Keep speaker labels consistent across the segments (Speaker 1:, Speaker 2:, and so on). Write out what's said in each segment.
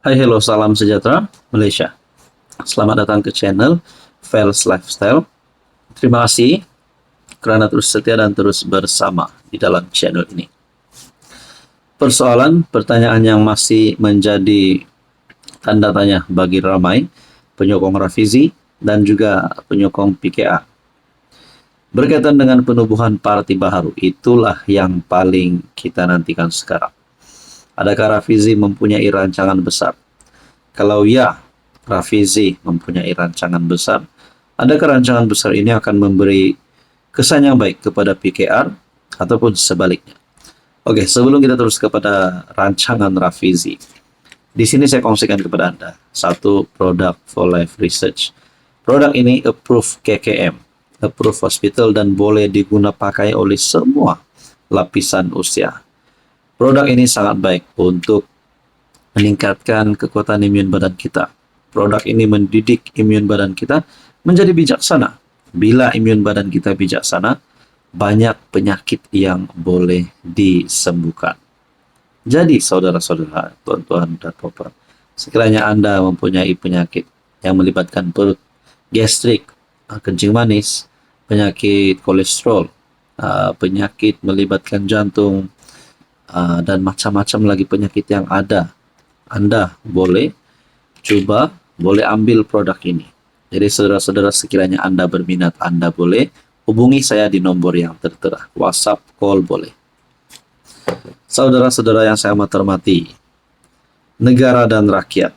Speaker 1: Hai, hello, salam sejahtera Malaysia. Selamat datang ke channel Fels Lifestyle. Terima kasih kerana terus setia dan terus bersama di dalam channel ini. Pertanyaan yang masih menjadi tanda tanya bagi ramai penyokong Rafizi dan juga penyokong PKR. Berkaitan dengan penubuhan parti baru, itulah yang paling kita nantikan sekarang. Adakah Rafizi mempunyai rancangan besar? Kalau ya, Rafizi mempunyai rancangan besar, adakah rancangan besar ini akan memberi kesan yang baik kepada PKR ataupun sebaliknya? Oke, sebelum kita terus kepada rancangan Rafizi, di sini saya kongsikan kepada Anda satu produk for life research. Produk ini approved KKM, approved hospital, dan boleh digunakan pakai oleh semua lapisan usia. Produk ini sangat baik untuk meningkatkan kekuatan imun badan kita. Produk ini mendidik imun badan kita menjadi bijaksana. Bila imun badan kita bijaksana, banyak penyakit yang boleh disembuhkan. Jadi saudara-saudara, tuan-tuan dan puan-puan, sekiranya Anda mempunyai penyakit yang melibatkan perut, gastrik, kencing manis, penyakit kolesterol, penyakit melibatkan jantung, dan macam-macam lagi penyakit yang ada, Anda boleh coba, boleh ambil produk ini. Jadi saudara-saudara, sekiranya Anda berminat, Anda boleh hubungi saya di nomor yang tertera. WhatsApp, call boleh. Saudara-saudara yang saya amat hormati, negara dan rakyat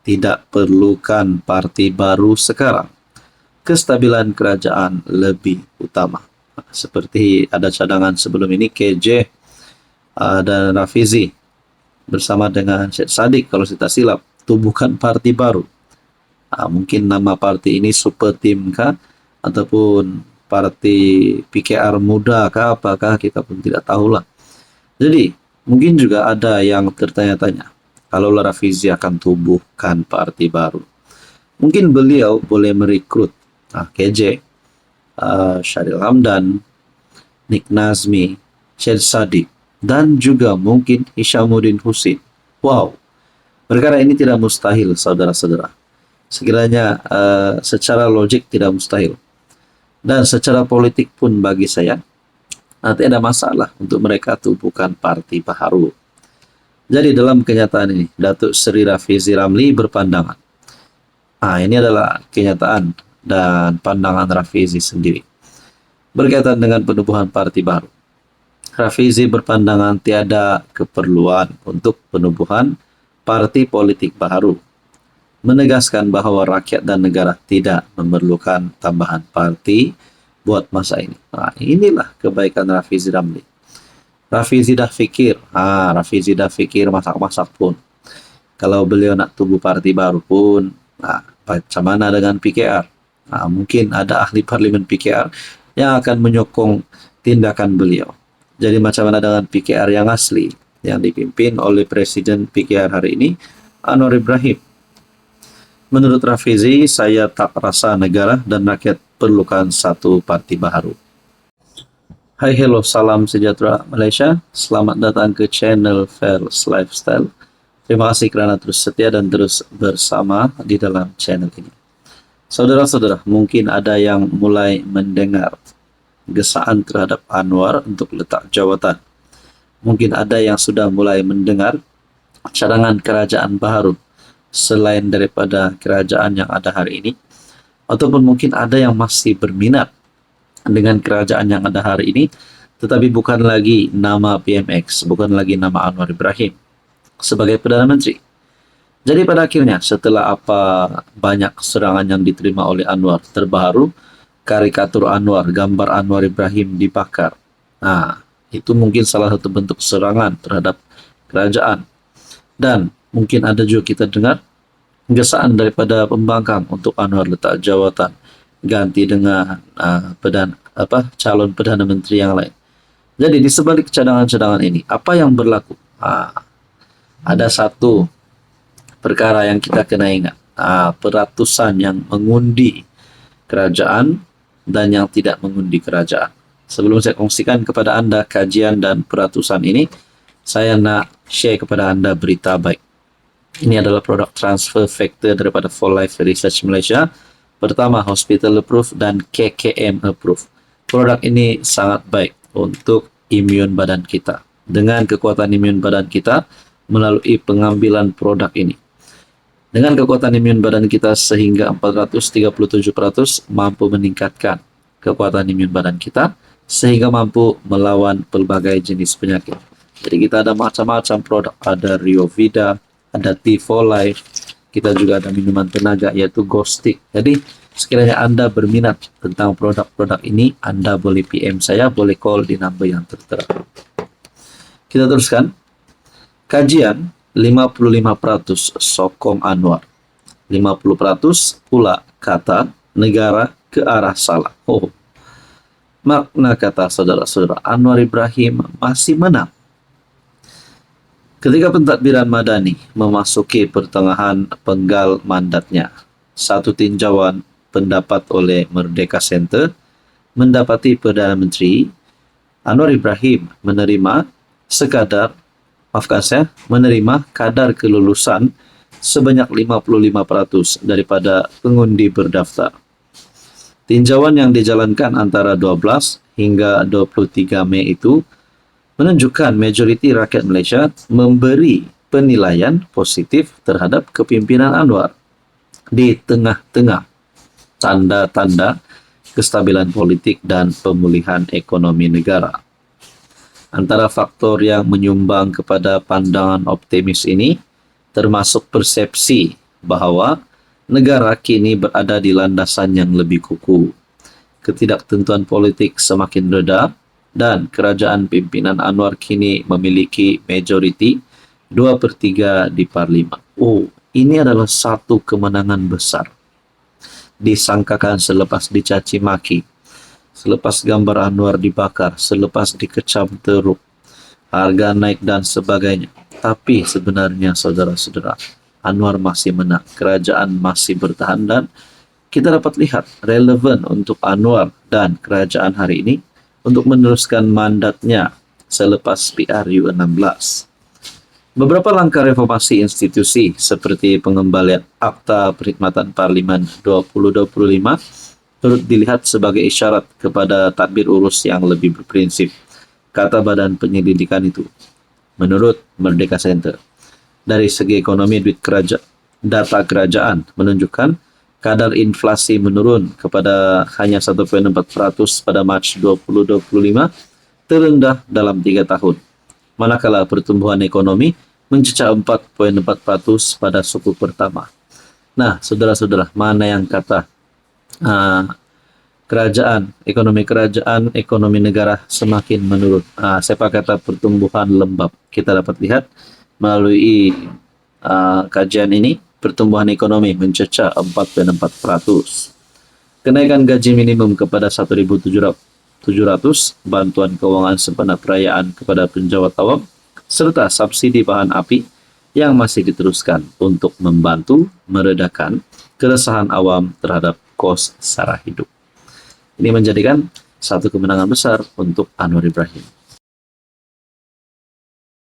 Speaker 1: tidak perlukan parti baru sekarang. Kestabilan kerajaan lebih utama. Seperti ada cadangan sebelum ini, KJ dan Rafizi bersama dengan Syed Saddiq, kalau saya tak silap, tubuhkan parti baru. Mungkin nama parti ini Super Team kah, ataupun parti PKR muda kah, apakah, kita pun tidak tahulah. Jadi mungkin juga ada yang tertanya-tanya, kalau Rafizi akan tubuhkan parti baru, mungkin beliau boleh merekrut KJ, Syahril Hamdan, Nik Nazmi, Syed Saddiq, dan juga mungkin Hishamuddin Husin. Wow, perkara ini tidak mustahil, saudara-saudara. Sekiranya secara logik tidak mustahil. Dan secara politik pun bagi saya, nanti ada masalah untuk mereka tubuhkan parti baru. Jadi dalam kenyataan ini, Datuk Seri Rafizi Ramli berpandangan. Ini adalah kenyataan dan pandangan Rafizi sendiri. Berkaitan dengan penubuhan parti baru, Rafizi berpandangan tiada keperluan untuk penubuhan parti politik baru, menegaskan bahawa rakyat dan negara tidak memerlukan tambahan parti buat masa ini. Inilah kebaikan Rafizi Ramli. Rafizi dah fikir masak-masak pun. Kalau beliau nak tubuh parti baru pun, macam mana dengan PKR? Mungkin ada ahli parlimen PKR yang akan menyokong tindakan beliau. Jadi macam mana dengan PKR yang asli, yang dipimpin oleh Presiden PKR hari ini, Anwar Ibrahim? Menurut Rafizi, saya tak rasa negara dan rakyat perlukan satu parti baru. Hai, hello, salam sejahtera Malaysia. Selamat datang ke channel Fels Lifestyle. Terima kasih kerana terus setia dan terus bersama di dalam channel ini. Saudara-saudara, mungkin ada yang mulai mendengar gesaan terhadap Anwar untuk letak jawatan. Mungkin ada yang sudah mulai mendengar cadangan kerajaan baru selain daripada kerajaan yang ada hari ini, ataupun mungkin ada yang masih berminat dengan kerajaan yang ada hari ini, tetapi bukan lagi nama PMX, bukan lagi nama Anwar Ibrahim sebagai Perdana Menteri. Jadi pada akhirnya, setelah banyak serangan yang diterima oleh Anwar, terbaru karikatur Anwar, gambar Anwar Ibrahim dibakar. Itu mungkin salah satu bentuk serangan terhadap kerajaan. Dan mungkin ada juga kita dengar gesaan daripada pembangkang untuk Anwar letak jawatan ganti dengan calon Perdana Menteri yang lain. Jadi di sebalik cadangan-cadangan ini, apa yang berlaku? Ada satu perkara yang kita kena ingat. Peratusan yang mengundi kerajaan dan yang tidak mengundi kerajaan. Sebelum saya kongsikan kepada Anda kajian dan peratusan ini, saya nak share kepada Anda berita baik. Ini adalah produk transfer factor daripada For Life Research Malaysia. Pertama, hospital approved dan KKM approved. Produk ini sangat baik untuk imun badan kita. Dengan kekuatan imun badan kita melalui pengambilan produk ini. Dengan kekuatan imun badan kita sehingga 437% mampu meningkatkan kekuatan imun badan kita sehingga mampu melawan pelbagai jenis penyakit. Jadi kita ada macam-macam produk, ada Riovida, ada T4 Life, kita juga ada minuman tenaga yaitu Ghostic. Jadi sekiranya Anda berminat tentang produk-produk ini, Anda boleh PM saya, boleh call di number yang tertera. Kita teruskan. Kajian 55% sokong Anwar. 50% pula kata negara ke arah salah. Oh, makna kata saudara-saudara, Anwar Ibrahim masih menang. Ketika pentadbiran Madani memasuki pertengahan penggal mandatnya, satu tinjauan pendapat oleh Merdeka Center mendapati Perdana Menteri Anwar Ibrahim menerima kadar kelulusan sebanyak 55% daripada pengundi berdaftar. Tinjauan yang dijalankan antara 12 hingga 23 Mei itu menunjukkan majoriti rakyat Malaysia memberi penilaian positif terhadap kepimpinan Anwar di tengah-tengah tanda-tanda kestabilan politik dan pemulihan ekonomi negara. Antara faktor yang menyumbang kepada pandangan optimis ini termasuk persepsi bahawa negara kini berada di landasan yang lebih kukuh. Ketidaktentuan politik semakin reda dan kerajaan pimpinan Anwar kini memiliki majoriti 2/3 di Parlimen. Oh, ini adalah satu kemenangan besar. Disangkakan selepas dicaci maki, selepas gambar Anwar dibakar, selepas dikecam teruk, harga naik dan sebagainya. Tapi sebenarnya saudara-saudara, Anwar masih menang, kerajaan masih bertahan dan kita dapat lihat relevan untuk Anwar dan kerajaan hari ini untuk meneruskan mandatnya selepas PRU 16. Beberapa langkah reformasi institusi seperti pengembalian Akta Perkhidmatan Parlimen 2025 turut dilihat sebagai isyarat kepada tadbir urus yang lebih berprinsip, kata Badan Penyelidikan itu. Menurut Merdeka Center, dari segi ekonomi data kerajaan menunjukkan kadar inflasi menurun kepada hanya 1.4% pada Mac 2025, terendah dalam 3 tahun. Manakala pertumbuhan ekonomi mencecah 4.4% pada suku pertama. Nah, saudara-saudara, mana yang kata ekonomi negara semakin menurun. Siapa kata pertumbuhan lembab? Kita dapat lihat melalui kajian ini, pertumbuhan ekonomi mencecah 4.4%. Kenaikan gaji minimum kepada 1.700, bantuan kewangan sempena perayaan kepada penjawat awam, serta subsidi bahan api yang masih diteruskan untuk membantu meredakan keresahan awam terhadap kos sara hidup. Ini menjadikan satu kemenangan besar untuk Anwar Ibrahim.